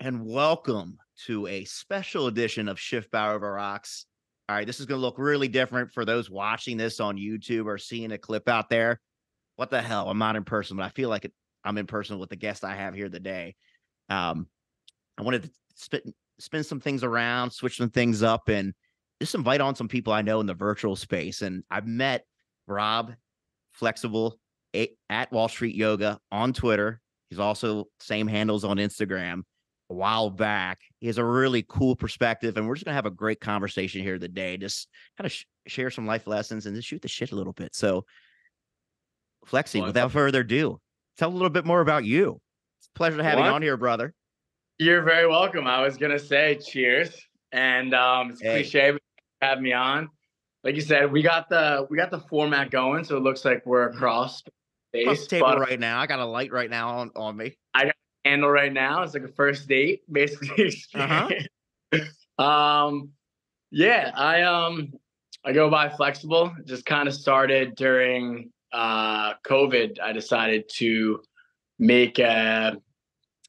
and welcome to a special edition of Schiffbauer Over Rocks. All right, this is going to look really different for those watching this on YouTube or seeing a clip out there. What the hell? I'm not in person, but I feel like I'm in person with the guest I have here today. Um, I wanted to spin some things around, switch some things up, and just invite on some people I know in the virtual space. And I've met Rob FLEXIBULL at Wall Street Yoga on Twitter. He's also same handles on Instagram. A while back, he has a really cool perspective, and we're just gonna have a great conversation here today. Just kind of share some life lessons and just shoot the shit a little bit. So, Flexi, Well, without further ado, tell a little bit more about you. It's a pleasure to have you on here, brother. You're very welcome. I was gonna say cheers, and it's cliche, but have me on. Like you said, we got the format going, so it looks like we're across the table right now. I got a light right now on me. I got a candle right now. It's like a first date, basically. Yeah, I go by FLEXIBULL. Just kind of started during COVID. I decided to make a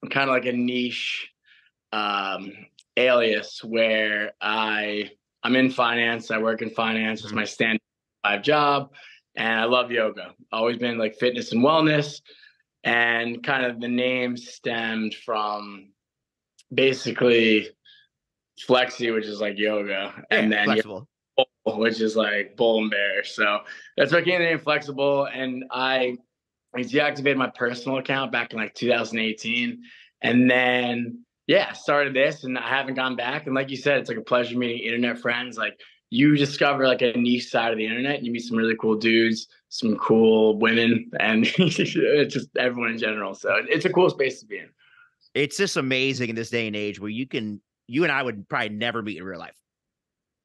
kind of like a niche alias where I'm in finance. I work in finance. It's my stand 5 job, and I love yoga. Always been like fitness and wellness, and kind of the name stemmed from basically flexi, which is like yoga, and then flexible, which is like bull and bear. So that's what came the name FLEXIBULL, and I deactivated my personal account back in like 2018, and then started this, and I haven't gone back. And like you said, it's like a pleasure meeting internet friends. Like, you discover like a niche side of the internet, and you meet some really cool dudes, some cool women, and it's just everyone in general. So it's a cool space to be in. It's just amazing in this day and age where you and I would probably never meet in real life.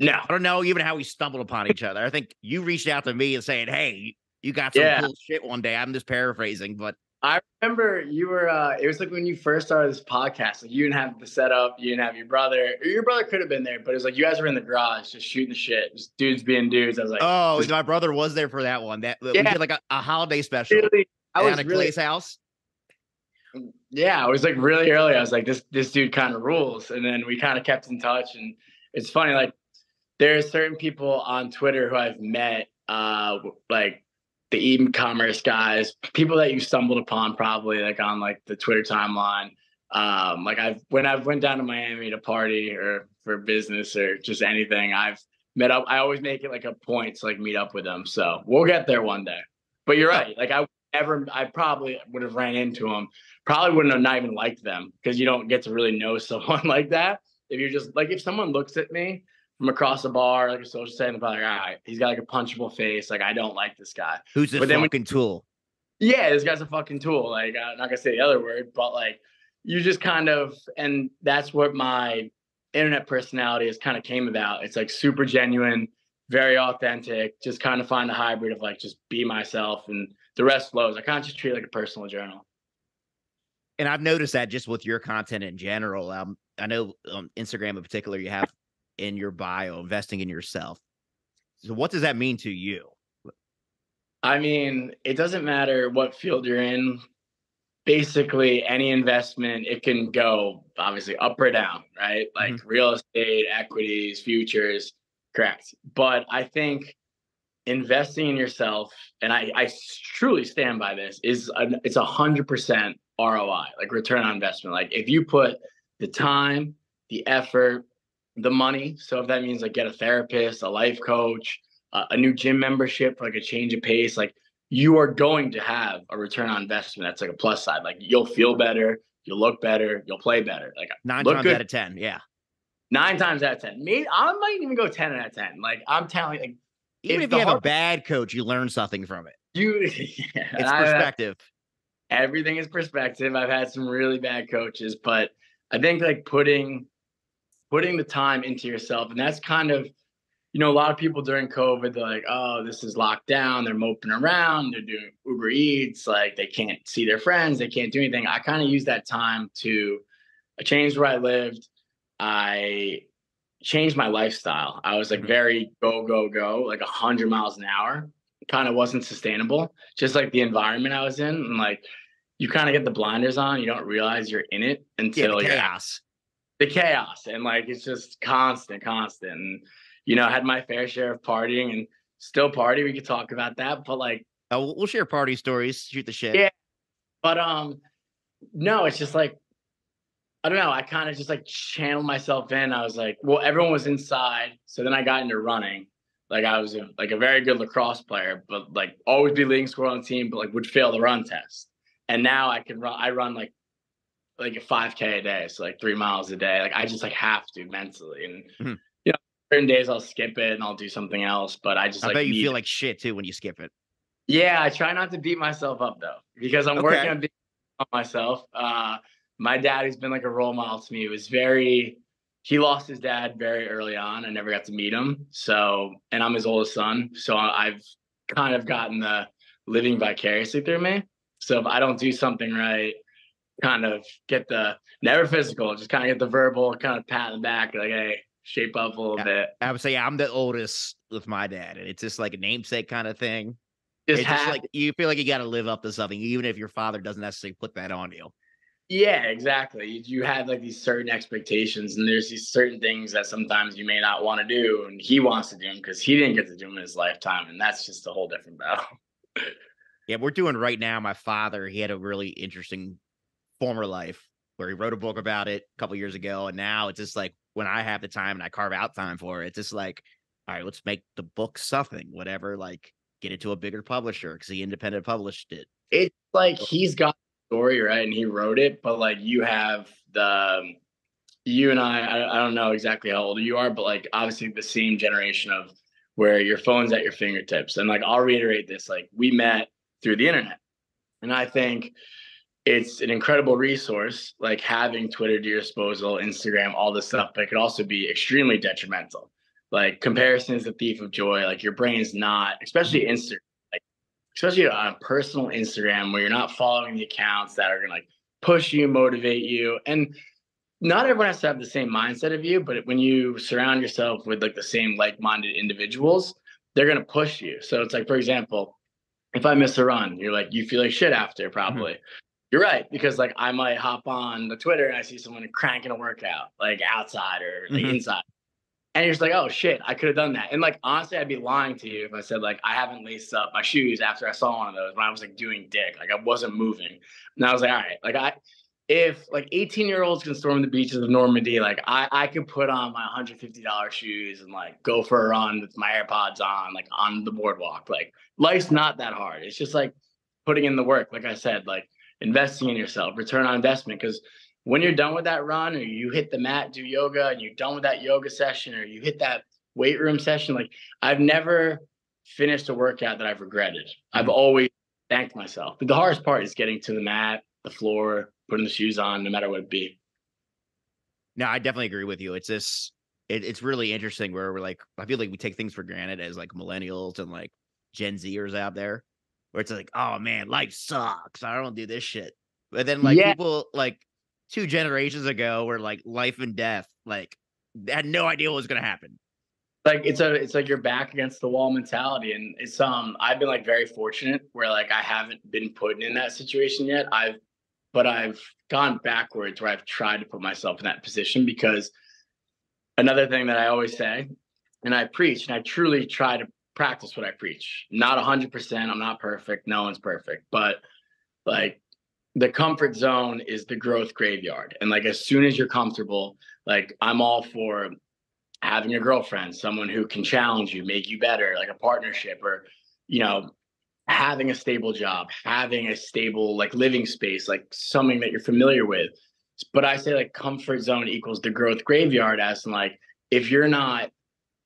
No, I don't know even how we stumbled upon each other. I think you reached out to me and saying, "Hey, you got some cool shit one day." I'm just paraphrasing, but I remember you were, it was like when you first started this podcast, like you didn't have the setup, you didn't have your brother could have been there, but it was like you guys were in the garage just shooting the shit, just dudes being dudes. I was like, oh, my brother was there for that one. We did like a holiday special at Clay's house. Yeah, I was like really early. I was like, this dude kind of rules. And then we kind of kept in touch. And it's funny, like there's certain people on Twitter who I've met, like the e-commerce guys, people that you stumbled upon probably like on like the Twitter timeline. Like when I went down to Miami to party or for business or just anything, I've met up. I always make it like a point to like meet up with them. So we'll get there one day. But you're right. Like I probably would have ran into them. Probably wouldn't have not even liked them, because you don't get to really know someone like that. If you're just like, if someone looks at me from across the bar, like a social setting, I'm probably like, all right, he's got like a punchable face. Like, I don't like this guy. Who's this fucking tool? Yeah, this guy's a fucking tool. Like, I'm not gonna say the other word, but like, you just kind of, and that's what my internet personality has kind of came about. It's like super genuine, very authentic, just kind of find a hybrid of like, just be myself, and the rest flows. I kind of just treat it like a personal journal. And I've noticed that just with your content in general. I know on Instagram in particular, you have in your bio investing in yourself. So what does that mean to you? I mean, it doesn't matter what field you're in. Basically, any investment, it can go obviously up or down, right? Like real estate, equities, futures, correct. But I think investing in yourself, and I truly stand by this, it's 100% ROI, like return on investment. Like if you put the time, the effort, the money, so if that means like get a therapist, a life coach, a new gym membership for like a change of pace, like you are going to have a return on investment. That's like a plus side. Like you'll feel better, you'll look better, you'll play better. Like 9 times out of 10, yeah. 9 times out of 10. Maybe I might even go 10 out of 10. Like I'm telling you, like, even if you have a bad coach, you learn something from it. It's perspective. Everything is perspective. I've had some really bad coaches, but I think like putting the time into yourself, and that's kind of, you know, a lot of people during COVID, they're like, oh, this is locked down. They're moping around. They're doing Uber Eats. Like they can't see their friends. They can't do anything. I kind of used that time I changed where I lived. I changed my lifestyle. I was like very go, like 100 miles an hour. Kind of wasn't sustainable, just like the environment I was in. And like, you kind of get the blinders on. You don't realize you're in it Yeah, the until you're chaos. the chaos, and like it's just constant. And you know, I had my fair share of partying and still party. We could talk about that, but like, We'll share party stories, shoot the shit. yeah, but no, it's just like I don't know. I kind of just like channeled myself in. I was like, well, everyone was inside, so then I got into running. Like I was like a very good lacrosse player, but like always be leading scorer on the team, but like would fail the run test. And now I can run. I run like a 5K a day, so like 3 miles a day. Like I just like have to mentally, and Mhm. you know, certain days I'll skip it and I'll do something else. But I just I like bet you need. feel like shit too when you skip it. Yeah, I try not to beat myself up though, because I'm working Okay. on being on myself. My dad, who's been like a role model to me, was very. He lost his dad very early on. I never got to meet him, so and I'm his oldest son, so I've kind of gotten the living vicariously through me. So if I don't do something right, kind of get the never physical, just kind of get the verbal, kind of pat in the back, like, hey, shape up a little Yeah, bit. I would say I'm the oldest with my dad, and it's just like a namesake kind of thing. Just It's just have like you feel like you got to live up to something, even if your father doesn't necessarily put that on you. Yeah, exactly. You have like these certain expectations, and there's these certain things that sometimes you may not want to do, and he wants to do them because he didn't get to do them in his lifetime, and that's just a whole different battle. Yeah, we're doing right now. My father, he had a really interesting former life where he wrote a book about it a couple years ago, and now it's just like when I have the time and I carve out time for it, it's just like, all right, let's make the book something, whatever. Like, get it to a bigger publisher because he independent published it. It's like he's got the story right, and he wrote it, but like you have the you and I don't know exactly how old you are, but like obviously the same generation of where your phone's at your fingertips. And like I'll reiterate this, like we met through the internet. And I think it's an incredible resource, like having Twitter to your disposal, Instagram, all this stuff, but it could also be extremely detrimental. Like comparison is the thief of joy. Like your brain's not, especially Instagram, like especially on personal Instagram where you're not following the accounts that are gonna like push you, motivate you. And not everyone has to have the same mindset of you, but when you surround yourself with like the same like-minded individuals, they're gonna push you. So it's like, for example, if I miss a run, you're like, you feel like shit after, Mhm. probably. You're right, because like I might hop on the Twitter and I see someone cranking a workout, like outside or like Mhm. inside. And you're just like, oh shit, I could have done that. And like honestly, I'd be lying to you if I said like I haven't laced up my shoes after I saw one of those when I was like doing dick. Like I wasn't moving. And I was like, all right, like I if like 18-year-olds can storm the beaches of Normandy, like I could put on my $150 shoes and like go for a run with my AirPods on, like on the boardwalk. Like life's not that hard. It's just like putting in the work, like I said, like investing in yourself, return on investment. Because when you're done with that run or you hit the mat, do yoga, and you're done with that yoga session or you hit that weight room session, like I've never finished a workout that I've regretted. I've Mhm. always thanked myself. But the hardest part is getting to the mat, the floor, putting the shoes on, no matter what it be. No, I definitely agree with you. It's just it's really interesting where we're like, I feel like we take things for granted as like millennials and like Gen Zers out there, where it's like, oh man, life sucks. I don't do this shit. But then like Yeah, people like 2 generations ago were like life and death, like they had no idea what was gonna happen. like it's like you're back against the wall mentality. And it's I've been like very fortunate where like I haven't been put in that situation yet. I've gone backwards where I've tried to put myself in that position because another thing that I always say, and I preach, and I truly try to practice what I preach. Not 100%. I'm not perfect. No one's perfect. But like the comfort zone is the growth graveyard. And like as soon as you're comfortable, like I'm all for having a girlfriend, someone who can challenge you, make you better, like a partnership or, you know, having a stable job, having a stable like living space, like something that you're familiar with. But I say like comfort zone equals the growth graveyard, as in like if you're not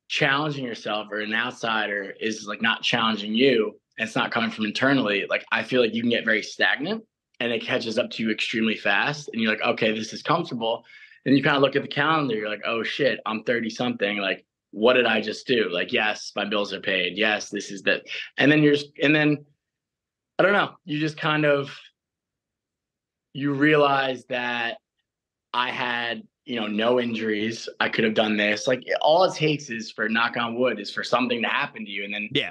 challenging yourself or an outsider is like not challenging you and it's not coming from internally, like I feel like you can get very stagnant and it catches up to you extremely fast. And you're like, okay, this is comfortable. And you kind of look at the calendar, you're like, oh shit, I'm 30 something. Like, what did I just do? Like, yes, my bills are paid. Yes, this is that. And then I don't know, you just kind of, you realize that I had, you know, no injuries. I could have done this. Like all it takes is for knock on wood is for something to happen to you. And then Yeah.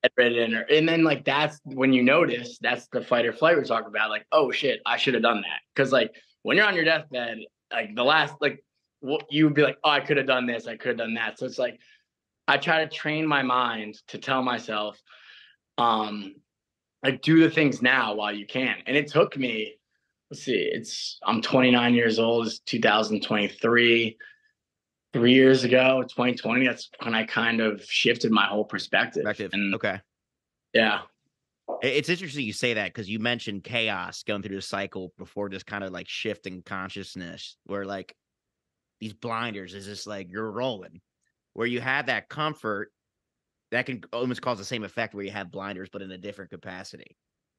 bedridden, and then like that's when you notice that's the fight or flight we're talking about. Like, oh shit, I should have done that. Because like when you're on your deathbed, like the last like what you would be like, oh, I could have done this, I could have done that. So it's like I try to train my mind to tell myself, um, like do the things now while you can. And it took me, let's see, I'm 29 years old. It's 2023. 3 years ago, 2020. That's when I kind of shifted my whole perspective. And Okay. yeah, It's interesting you say that because you mentioned chaos going through the cycle before just kind of like shifting consciousness, where like these blinders is just like you're rolling, where you have that comfort that can almost cause the same effect where you have blinders, but in a different capacity.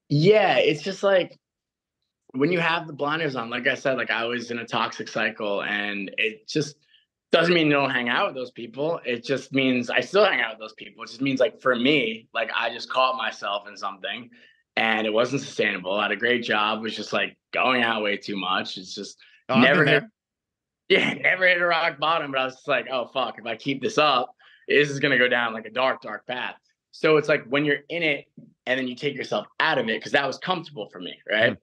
yeah, it's just like when you have the blinders on, like I said, like I was in a toxic cycle, and it just doesn't mean you don't hang out with those people. It just means I still hang out with those people. It just means like for me, like I just caught myself in something and it wasn't sustainable. I had a great job, was just like going out way too much. It's just Oh, I've been never hit, there. yeah, never hit a rock bottom. But I was just like, oh fuck, if I keep this up, this is gonna go down like a dark, dark path. So it's like when you're in it and then you take yourself out of it, because that was comfortable for me, right?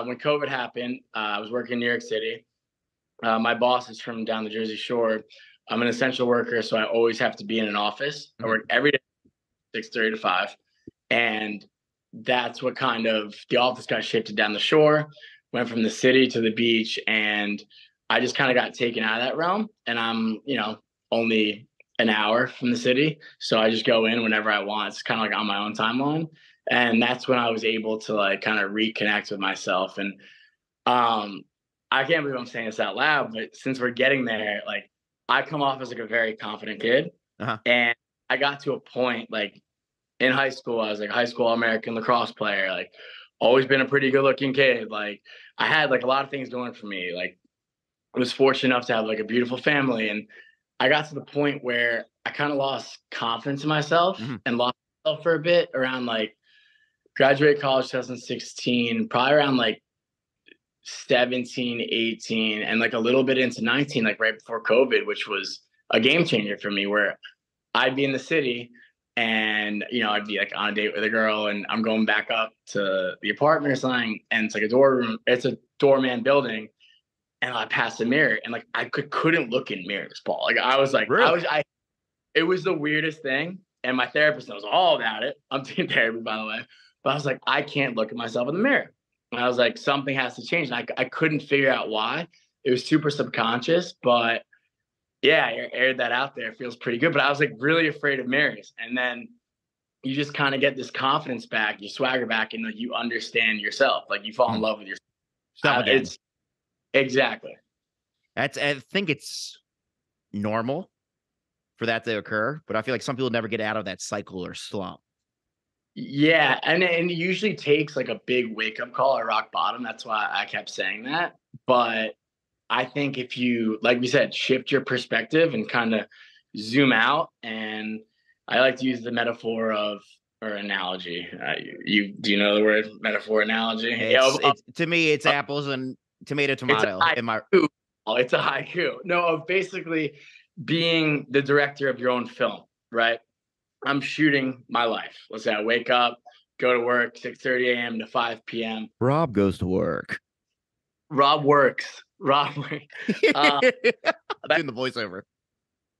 When COVID happened, I was working in New York City. My boss is from down the Jersey Shore. I'm an essential worker, so I always have to be in an office. I work every day, 6:30 to 5, and that's what kind of the office got shifted down the shore. Went from the city to the beach, and I just kind of got taken out of that realm. And I'm, only an hour from the city, so I just go in whenever I want. It's kind of like on my own timeline, and that's when I was able to like kind of reconnect with myself. And um, I can't believe I'm saying this out loud, but since we're getting there, like I come off as like a very confident kid. Uh-huh. And I got to a point like in high school, I was like high school American lacrosse player, like always been a pretty good looking kid. Like I had like a lot of things going for me. Like I was fortunate enough to have like a beautiful family. And I got to the point where I kind of lost confidence in myself and lost myself for a bit around like graduate college 2016, probably around like 17, 18, and like a little bit into 19, like right before COVID, which was a game changer for me, where I'd be in the city and, I'd be like on a date with a girl and I'm going back up to the apartment or something. And it's like it's a doorman building. And I passed a mirror and like I couldn't look in mirrors, Paul. Like I was like, Really? it was the weirdest thing. And my therapist knows all about it. I'm doing therapy, by the way. But I was like, I can't look at myself in the mirror. And I was like, something has to change. And I couldn't figure out why. It was super subconscious, but yeah, I aired that out there. It feels pretty good. But I was like really afraid of mirrors. And then you just kind of get this confidence back, you swagger back, and like you understand yourself. Like you fall in love with yourself. Self again. It's exactly. I think it's normal for that to occur, but I feel like some people never get out of that cycle or slump. Yeah, and it usually takes like a big wake up call or rock bottom. That's why I kept saying that. But I think if you, like we said, shift your perspective and kind of zoom out, and I like to use the metaphor of or analogy. Do you know the word metaphor analogy? It's to me, it's apples and tomato. It's a haiku. No, of basically being the director of your own film, right? I'm shooting my life. Let's say I wake up, go to work 6:30 a.m. to 5 p.m. Rob goes to work. Rob works. I'm doing the voiceover.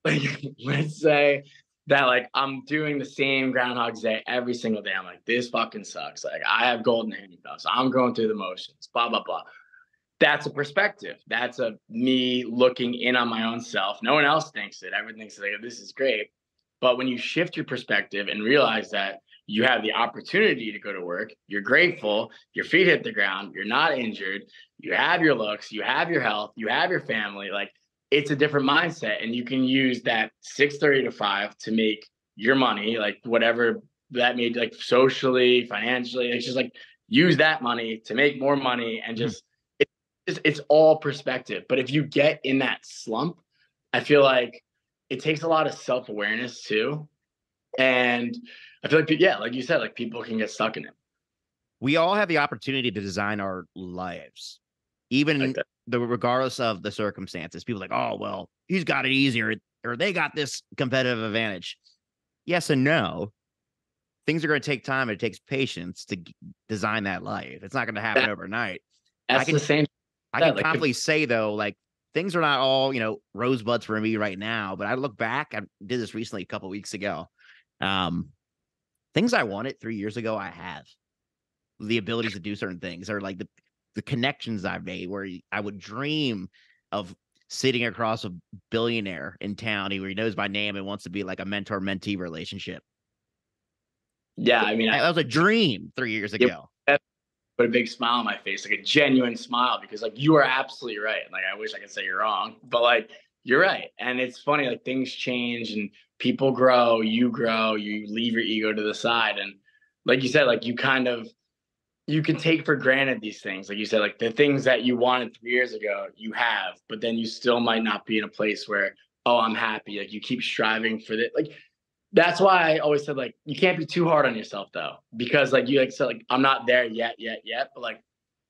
Like, let's say that like I'm doing the same Groundhog's Day every single day. I'm like, this fucking sucks. Like I have golden handcuffs. I'm going through the motions. Blah blah blah. That's a perspective. That's a me looking in on my own self. No one else thinks it. Everyone thinks like this is great. But when you shift your perspective and realize that you have the opportunity to go to work, you're grateful, your feet hit the ground, you're not injured, you have your looks, you have your health, you have your family, like it's a different mindset. And you can use that 6:30 to 5 to make your money, like whatever that made, like socially, financially, it's just like use that money to make more money and just, it's all perspective. But if you get in that slump, I feel like it takes a lot of self-awareness too. And I feel like, yeah, like you said, like people can get stuck in it. We all have the opportunity to design our lives, even Like regardless of the circumstances. People are like, oh, well, he's got it easier or they got this competitive advantage. Yes and no. things are going to take time. It takes patience to design that life. It's not going to happen That, overnight. I that's the can same. I can That like confidently say though, like things are not all, rosebuds for me right now. But I look back, I did this recently a couple weeks ago. Um, things I wanted 3 years ago, I have the abilities to do certain things, or like the connections I've made where I would dream of sitting across a billionaire in town where he knows my name and wants to be like a mentor mentee relationship. yeah, I mean, That was a dream 3 years it, ago. put a big smile on my face, like a genuine smile, because like you are absolutely right. Like I wish I could say you're wrong, but like you're right. And it's funny, like things change and people grow, you leave your ego to the side. And like you said, like you can take for granted these things. Like you said, like the things that you wanted 3 years ago, you have, but then you still might not be in a place where, oh, I'm happy. Like you keep striving for that. Like that's why I always said, like, you can't be too hard on yourself though, because like you like said, like I'm not there yet, but like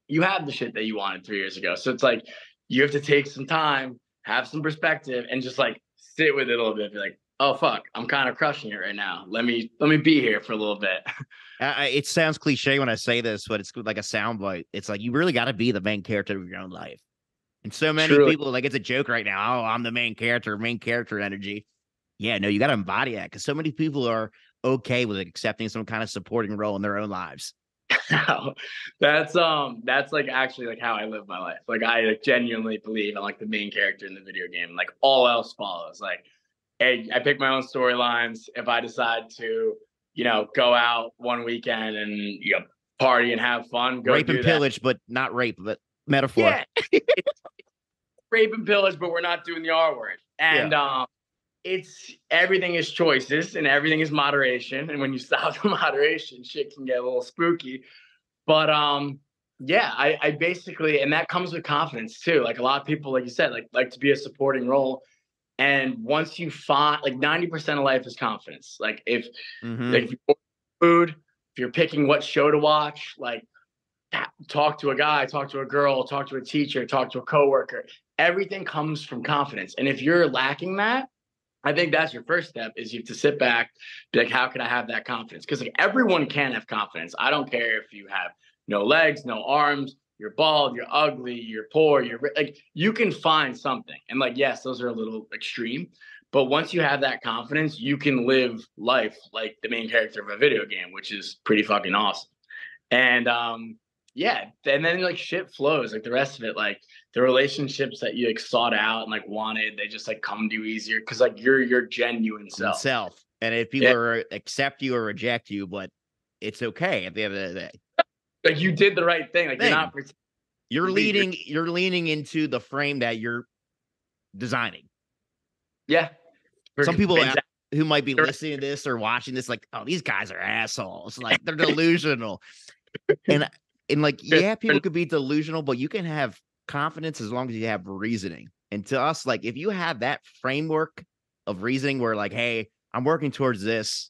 you have the shit that you wanted 3 years ago. So it's like you have to take some time, have some perspective, and just like sit with it a little bit. Be like, oh fuck, I'm kind of crushing it right now. Let me be here for a little bit. It sounds cliche when I say this, but it's like a soundbite. It's like you really got to be the main character of your own life. And so many Truly. people, like, it's a joke right now. Oh, I'm the main character energy. Yeah, no, you got to embody that because so many people are okay with accepting some kind of supporting role in their own lives. That's like actually like how I live my life. Like I like, genuinely believe I'm like the main character in the video game. Like all else follows. Like, hey, I pick my own storylines. If I decide to, go out one weekend and party and have fun, go Rape and do that. pillage, but not rape, but metaphor. Yeah, rape and pillage, but we're not doing the R word. Yeah. And it's everything is choices and everything is moderation. And when you stop the moderation, shit can get a little spooky. But yeah, I basically, and that comes with confidence too. Like a lot of people, like you said, like to be a supporting role. And once you find, like 90% of life is confidence. Like if Mm-hmm. like if you're food, if you're picking what show to watch, like talk to a guy, talk to a girl, talk to a teacher, talk to a coworker. Everything comes from confidence. And if you're lacking that, I think that's your first step is you have to sit back, be like, how can I have that confidence? Because like everyone can have confidence. I don't care if you have no legs, no arms, you're bald, you're ugly, you're poor, you're like, you can find something. And like, yes, those are a little extreme. But once you have that confidence, you can live life like the main character of a video game, which is pretty fucking awesome. And yeah, and then like shit flows. Like the rest of it, like the relationships that you like sought out and like wanted, they just like come to you easier because like you're your genuine self. Self. And if people Yeah, are accept you or reject you, but it's okay at the end of the day. like you did the right thing. Like You're you're leaning into the frame that you're designing. yeah. Some people Exactly. who might be listening to this or watching this, like, oh, these guys are assholes. Like they're delusional. And like, yeah, people could be delusional, but you can have confidence as long as you have reasoning. And to us, like, if you have that framework of reasoning where, like, hey, I'm working towards this,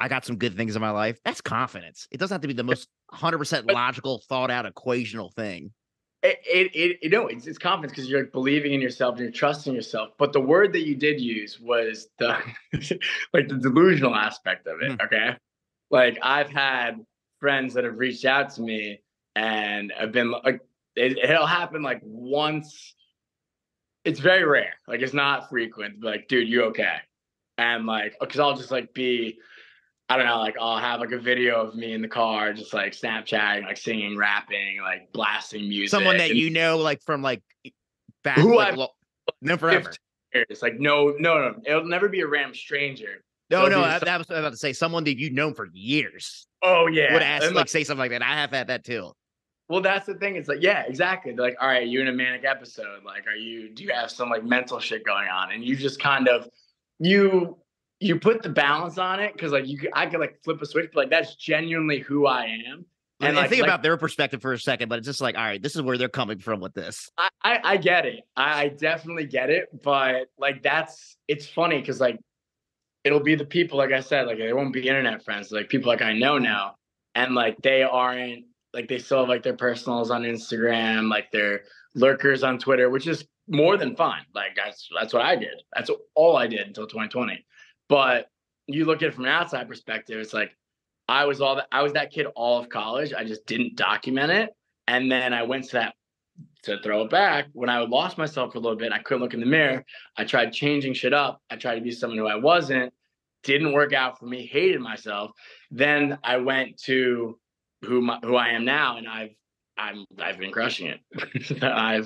I got some good things in my life, that's confidence. It doesn't have to be the most 100% logical, thought out, equational thing. It's confidence because you're like believing in yourself and you're trusting yourself. But the word that you did use was the like the delusional aspect of it. Okay. Like I've had friends that have reached out to me and have been like, it'll happen like once. It's very rare. Like it's not frequent. But like, dude, you okay? And like, because I'll just like be, I don't know, like I'll have like a video of me in the car, just like Snapchatting, like singing, rapping, like blasting music. Someone that you know, like from like back, who like, I've no, forever. Years. Like no, it'll never be a random stranger. No, I was about to say someone that you've known for years. Oh yeah, would ask, like say something like that. I have had that too. Well, that's the thing. It's like, yeah, exactly. They're like, all right, you in a manic episode? Like, do you have some like mental shit going on? And you just kind of you put the balance on it because like I could like flip a switch, but like that's genuinely who I am. And like, think about their perspective for a second, but it's just like, all right, this is where they're coming from with this. I get it. I definitely get it. But like it's funny because like it'll be the people, like I said, like they won't be internet friends, like people like I know now. And like they aren't like they still have like their personals on Instagram, like their lurkers on Twitter, which is more than fun. Like that's what I did. That's all I did until 2020. But you look at it from an outside perspective, it's like I was that kid all of college. I just didn't document it. And then I went to that to throw it back. When I lost myself for a little bit, I couldn't look in the mirror. I tried changing shit up. I tried to be someone who I wasn't. Didn't work out for me. Hated myself. Then I went to who I am now, and I've been crushing it. I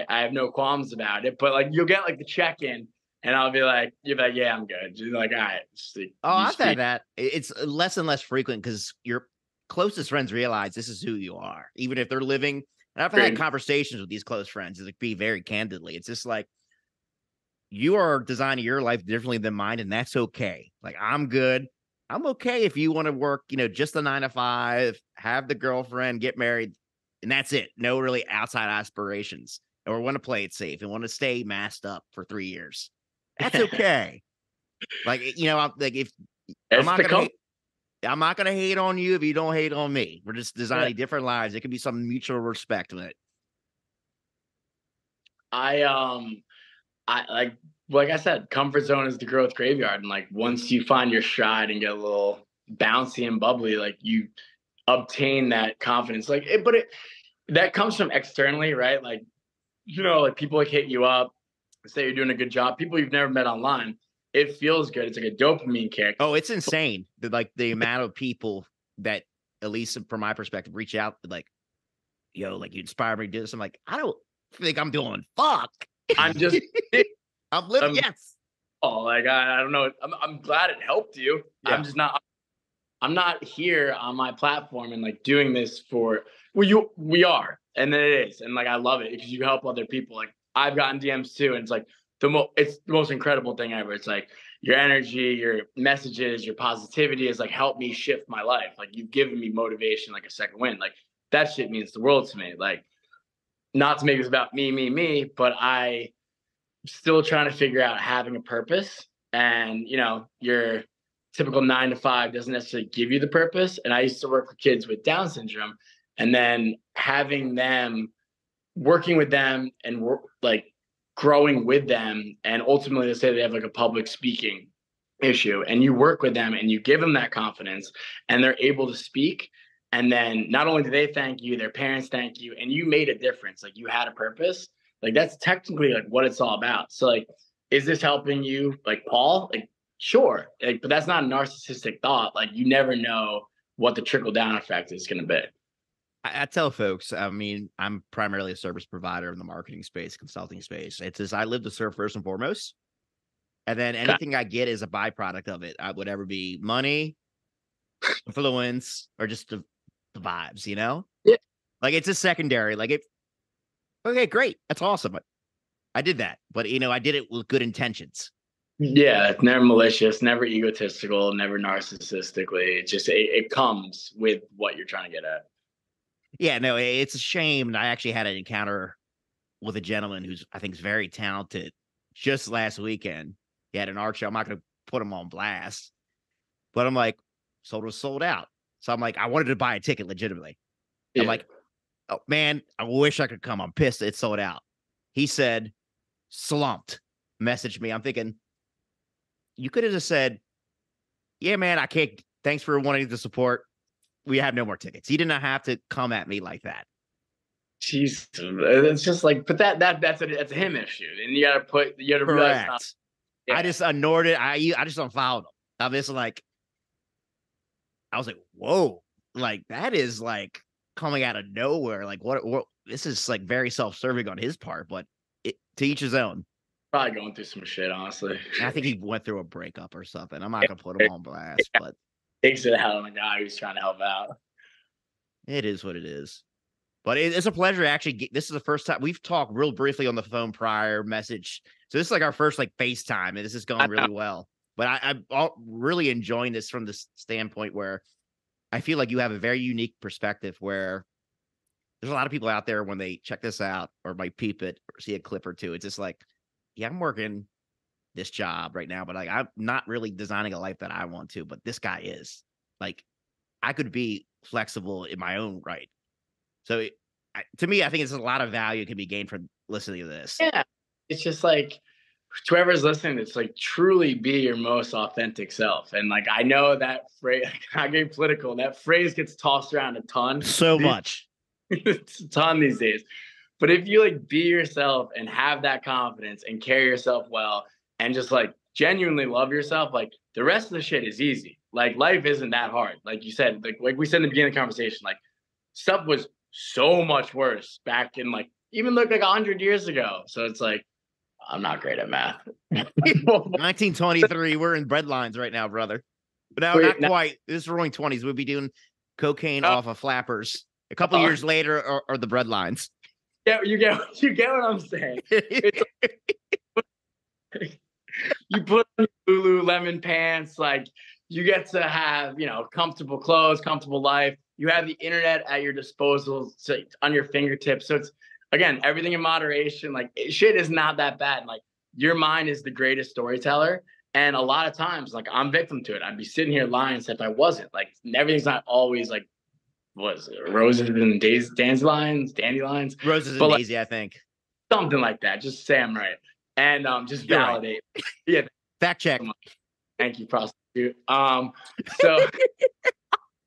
have no qualms about it. But like you'll get like the check in, and I'll be like, you're like, yeah, I'm good. You're like, all right. Oh, I've had that. It's less and less frequent because your closest friends realize this is who you are, even if they're living. And I've had conversations with these close friends, like be very candidly. It's just like you are designing your life differently than mine, and that's okay. Like I'm good. I'm okay if you want to work, just the 9 to 5, have the girlfriend, get married, and that's it. No really outside aspirations, or want to play it safe and want to stay masked up for 3 years. That's okay. Like, like if I'm not gonna hate, I'm not gonna hate on you if you don't hate on me. We're just designing different lives. It can be some mutual respect in it. Like I said, comfort zone is the growth graveyard. And like once you find your stride and get a little bouncy and bubbly, like you obtain that confidence. Like that comes from externally, right? Like, like people like hit you up, say you're doing a good job. People you've never met online. It feels good. It's like a dopamine kick. Oh, it's insane. Like the amount of people that, at least from my perspective, reach out like, like you inspire me to do this. I'm like, I don't think I'm doing fuck. I'm just I'm living. Yes. Oh, like I don't know. I'm glad it helped you. Yeah. I'm not here on my platform and like doing this for we are, and then it is, and like I love it because you help other people. Like I've gotten DMs too, and it's like it's the most incredible thing ever. It's like your energy, your messages, your positivity has like helped me shift my life. Like you've given me motivation, like a second wind. Like that shit means the world to me. Like not to make this about me, but I still trying to figure out having a purpose, and your typical 9 to 5 doesn't necessarily give you the purpose. And I used to work with kids with Down syndrome, and then having them, working with them and like growing with them, and ultimately they say they have like a public speaking issue, and you work with them and you give them that confidence and they're able to speak, and then not only do they thank you, their parents thank you, and you made a difference. Like you had a purpose. Like that's technically like what it's all about. So like, is this helping you, like Paul? Like sure, like, but that's not a narcissistic thought. Like you never know what the trickle down effect is going to be. I tell folks, I mean, I'm primarily a service provider in the marketing space, consulting space. It's as I live to serve first and foremost. And then anything I get is a byproduct of it. I would ever be money, influence, or just the vibes, Yeah. Like it's a secondary, like okay, great. That's awesome. But I did that, but I did it with good intentions. Yeah, it's never malicious, never egotistical, never narcissistically. It comes with what you're trying to get at. Yeah, no, it's a shame. I actually had an encounter with a gentleman who's I think is very talented. Just last weekend, he had an art show. I'm not going to put him on blast, but I'm like, sold out. So I'm like, I wanted to buy a ticket legitimately. Yeah. I'm like, oh man, I wish I could come. I'm pissed it's sold out. He said, slumped. Messaged me. I'm thinking, you could have just said, yeah, man, I can't. Thanks for wanting to support. We have no more tickets. He did not have to come at me like that. Jeez, it's just like, but that's a him issue, and you gotta realize. Yeah. I just ignored it. I just unfollowed him. I'm just like, I was like, whoa, like that is like coming out of nowhere. Like what this is like very self-serving on his part, but to each his own. Probably going through some shit, honestly. And I think he went through a breakup or something. I'm not gonna put him on blast, but takes it out on a guy who's trying to help out. It is what it is. But it's a pleasure to actually this is the first time we've talked real briefly on the phone prior message. So this is like our first like FaceTime, and this is going really well. But I'm really enjoying this from the standpoint where I feel like you have a very unique perspective where there's a lot of people out there when they check this out or might peep it or see a clip or two. It's just like, yeah, I'm working this job right now, but like I'm not really designing a life that I want to, but this guy is. Like I could be flexible in my own right. So to me, I think it's a lot of value can be gained from listening to this. Yeah. It's just like to whoever's listening, it's like truly be your most authentic self. And like I know that phrase, I get political. That phrase gets tossed around a ton. So much. It's a ton these days. But if you like be yourself and have that confidence and carry yourself well and just like genuinely love yourself, like the rest of the shit is easy. Like life isn't that hard. Like you said, like we said in the beginning of the conversation, like stuff was so much worse back in like even look like 100 years ago. So it's like I'm not great at math. 1923. We're in breadlines right now, brother. But now, not now, quite. This is roaring 20s. We'd be doing cocaine oh, off of flappers. A couple years later are the breadlines. yeah, you get what I'm saying. It's like, you put on your Lululemon pants, like you get to have, you know, comfortable clothes, comfortable life. You have the internet at your disposal, so on your fingertips. So it's again, everything in moderation. Like shit is not that bad. Like your mind is the greatest storyteller. And a lot of times, like I'm victim to it. I'd be sitting here lying if I wasn't. Like everything's not always like what is it, roses and dandelions, Roses and but like, daisy, I think. something like that. Just say I'm right. And just validate. Right. Yeah. Fact check. Thank you, prostitute. So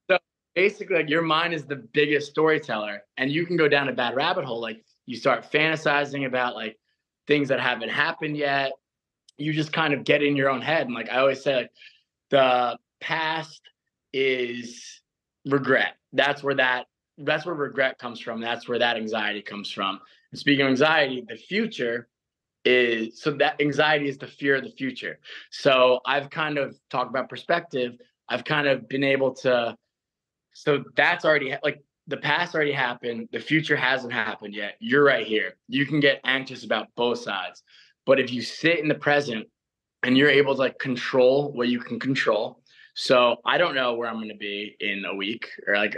so basically like your mind is the biggest storyteller and you can go down a bad rabbit hole. Like you start fantasizing about like things that haven't happened yet. You just kind of get in your own head. And like I always say, like the past is regret. That's where regret comes from. That's where that anxiety comes from. And speaking of anxiety, the future is so that anxiety is the fear of the future. So I've kind of talked about perspective. I've kind of been able to, so that's already like the past already happened. The future hasn't happened yet. You're right here. You can get anxious about both sides. But if you sit in the present and you're able to like control what you can control. So I don't know where I'm going to be in a week or like,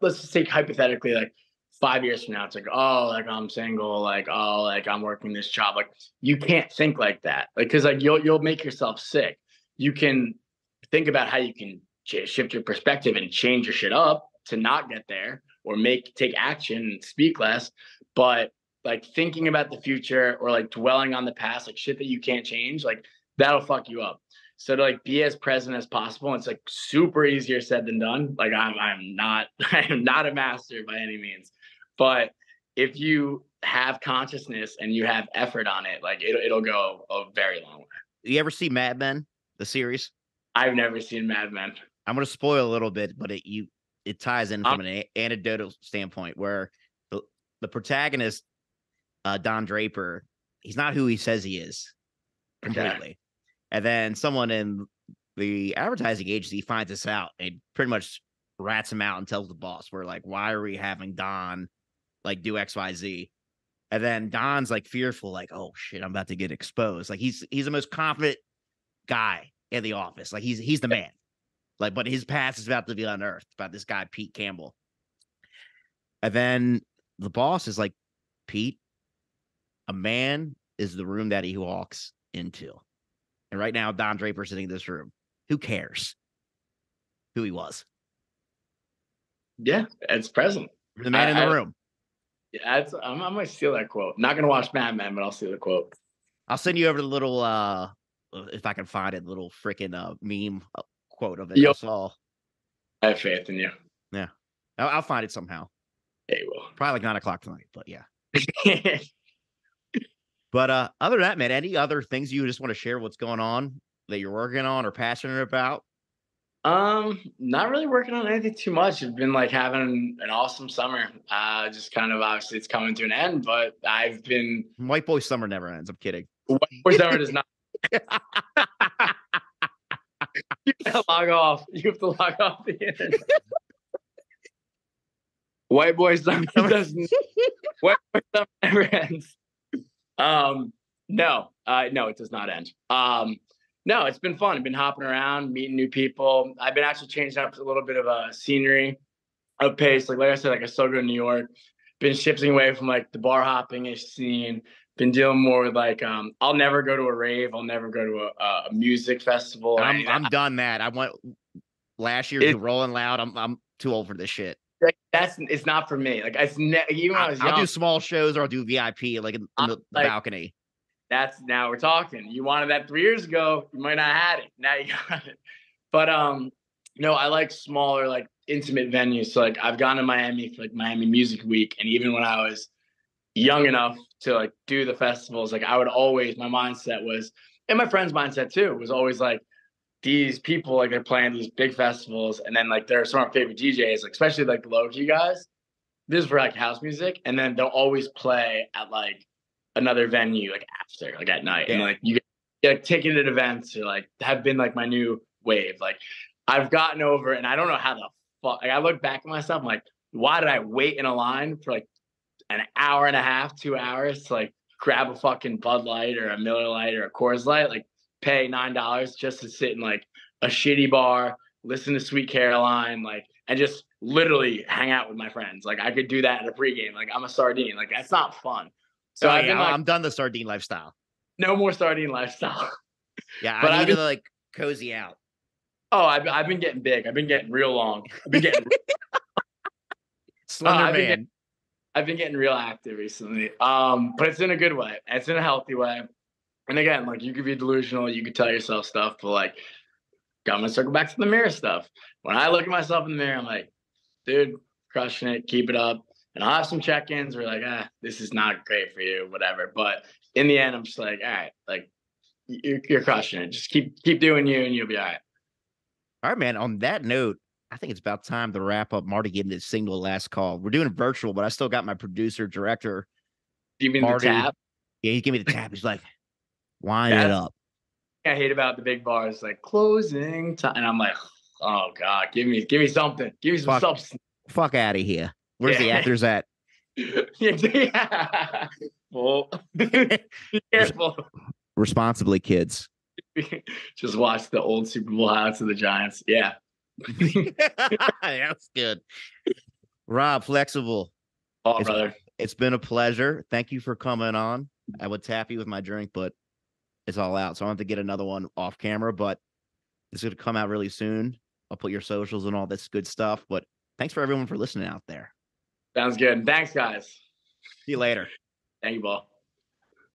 let's just take hypothetically, like 5 years from now, it's like, oh, like I'm single, like, oh, like I'm working this job. Like you can't think like that. Like, cause like you'll make yourself sick. You can think about how you can shift your perspective and change your shit up to not get there or take action and speak less. But like thinking about the future or like dwelling on the past, like shit that you can't change, like that'll fuck you up. So to like be as present as possible, it's like super easier said than done. Like I'm not a master by any means, but if you have consciousness and you have effort on it, like it'll go a very long way. You ever see Mad Men, the series? I've never seen Mad Men. I'm going to spoil a little bit, but it ties in from an anecdotal standpoint where the protagonist, Don Draper, he's not who he says he is completely. Okay. And then someone in the advertising agency finds this out and pretty much rats him out and tells the boss, we're like, why are we having Don like do XYZ? And then Don's like fearful, like, oh shit, I'm about to get exposed. Like he's the most confident guy in the office. Like he's the man. Like, but his past is about to be unearthed about this guy, Pete Campbell. And then the boss is like, Pete, a man is the room that he walks into. And right now, Don Draper's sitting in this room. Who cares who he was? Yeah, it's present. The man in the room. Yeah, I might steal that quote. Not going to watch Mad Men, but I'll steal the quote. I'll send you over the little, if I can find it, little freaking meme quote of it. Yo, I saw. I have faith in you. Yeah. I'll find it somehow. Yeah, you will. Probably like 9:00 tonight, but yeah. But other than that, man, any other things you just want to share what's going on that you're working on or passionate about? Not really working on anything too much. I've been like having an awesome summer. Just kind of obviously it's coming to an end, but I've been White boy summer never ends. I'm kidding. White boy summer does not. You have to log off. You have to log off the internet. White boy summer doesn't. White boy summer never ends. No, it does not end. No, it's been fun. I've been hopping around, meeting new people. I've been actually changing up a little bit of a scenery, of pace. Like I said, like I still go to New York. Been shifting away from like the bar hopping-ish scene. Been dealing more with like, I'll never go to a rave. I'll never go to a music festival. I'm done that. I went last year to Rolling Loud. I'm too old for this shit. Like it's not for me. Like even when I was young, I'll do small shows or I'll do VIP like in the balcony. now we're talking. You wanted that 3 years ago, you might not have had it. Now you got it. But no, I like smaller, like intimate venues. So like I've gone to Miami for like Miami Music Week, and even when I was young enough to like do the festivals, like I would always, my mindset was, and my friend's mindset too, was always like, these people, like they're playing these big festivals, and then like they're some of our favorite DJs, like especially like the low key guys. This is for like house music, and then they'll always play at like another venue like after, like at night, and Yeah. like you get like ticketed events or like have been like my new wave. Like I've gotten over, and I don't know how the fuck. Like, I look back at myself, I'm like, why did I wait in a line for like an hour and a half, 2 hours to like grab a fucking Bud Light or a Miller Light or a Coors Light, like pay $9 just to sit in like a shitty bar, listen to Sweet Caroline, like, and just literally hang out with my friends. Like I could do that at a pregame. Like I'm a sardine. Like that's not fun. So Oh I've yeah, been like, I'm done the sardine lifestyle. no more sardine lifestyle. Yeah, I But need I've to been, like cozy out. oh, I've been getting big. I've been getting real long. I've been getting, Slender I've been getting, man. I've been getting real active recently. But it's in a good way. It's in a healthy way. And again, like you could be delusional, you could tell yourself stuff, but like I'm gonna circle back to the mirror stuff. When I look at myself in the mirror, I'm like, dude, crushing it, keep it up. And I'll have some check-ins where like, this is not great for you, whatever. But in the end, I'm just like, all right, like you're crushing it. Just keep doing you, and you'll be all right. All right, man. On that note, I think it's about time to wrap up. Marty gave me this single last call. We're doing it virtual, but I still got my producer, director, You mean the Marty. tap? Yeah, he gave me the tap. He's like, wind it That's up. what I hate about the big bars, like closing time. And I'm like, oh God, give me something. Give me some Fuck, substance. fuck out of here. Where's the Yeah. actors at? Yeah. Well, be careful. Responsibly, kids. Just watch the old Super Bowl highlights of the Giants. Yeah. That's good. Rob, flexible. Oh, It's brother. it's been a pleasure. Thank you for coming on. I would tap you with my drink, but it's all out. So I have to get another one off camera, but it's going to come out really soon. I'll put your socials and all this good stuff. But thanks for everyone for listening out there. Sounds good. Thanks, guys. See you later. Thank you, Ball.